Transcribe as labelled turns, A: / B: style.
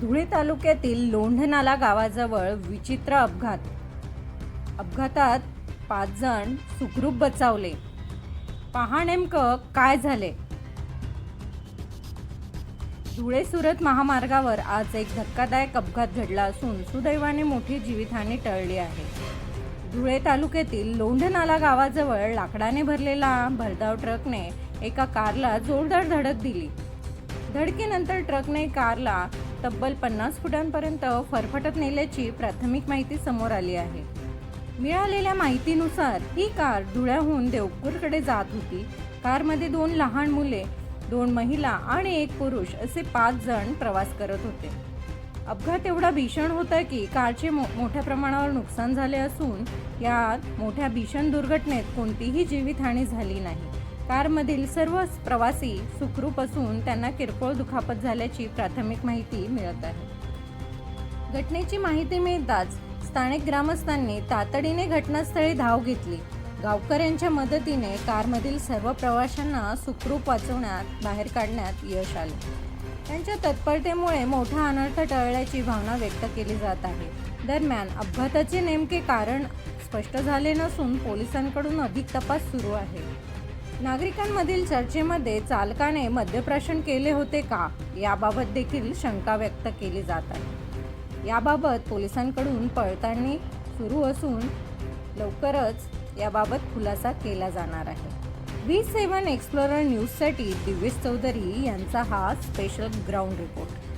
A: धुळे तालुक्यातील लोंढनाला गावाजवळ विचित्र अपघातात 5 जण सुखरूप बचावले। पहा नेमकं काय झाले। धुळे सुरत महामार्गावर आज एक धक्कादायक अपघात घडला असून सुदैवाने मोठी जीवितहानी टळली आहे। धुळे तालुक्यातील लोंढनाला गावाजवळ लाकडाने भरलेला भरधाव ट्रकने एका कारला जोरदार धडक दिली। धडकेनंतर ट्रकने कारला तब्बल 50 फुटांपर्यंत फरफटत नेल्याची प्राथमिक माहिती समोर आली आहे। मिळालेल्या माहितीनुसार ही कार धुळ्याहून देवपूरकडे जात होती। कारमध्ये 2 लहान मुले, 2 महिला आणि 1 पुरुष असे 5 जण प्रवास करत होते। अपघात एवढा भीषण होता की कारचे मोठ्या प्रमाणावर नुकसान झाले असून या मोठ्या भीषण दुर्घटनेत कोणतीही जीवितहानी झाली नाही। कारमधील सर्व प्रवासी सुखरूप असून त्यांना किरकोळ दुखापत झाल्याची प्राथमिक माहिती मिळत आहे। घटनेची माहिती मिळताच स्थानिक ग्रामस्थांनी तातडीने घटनास्थळी धाव घेतली। गावकऱ्यांच्या मदतीने कारमधील सर्व प्रवाशांना सुखरूप बाहेर काढण्यात यश आले। त्यांच्या तत्परतेमुळे मोठा अनर्थ टळल्याची भावना व्यक्त केली जात आहे। दरम्यान अपघाताचे नेमके कारण स्पष्ट झाले नसून पोलिसांकडून अधिक तपास सुरू आहे। नागरिकांमधील चर्चेमध्ये चालकाने मद्यप्राशन केले होते का याबाबत देखील शंका व्यक्त केली जात आहे। याबाबत पोलिसांकडून पडताळणी सुरू असून लवकरच याबाबत खुलासा केला जाणार आहे। V7 एक्सप्लोरर न्यूजसाठी दिव्येश चौधरी यांचा हा स्पेशल ग्राउंड रिपोर्ट।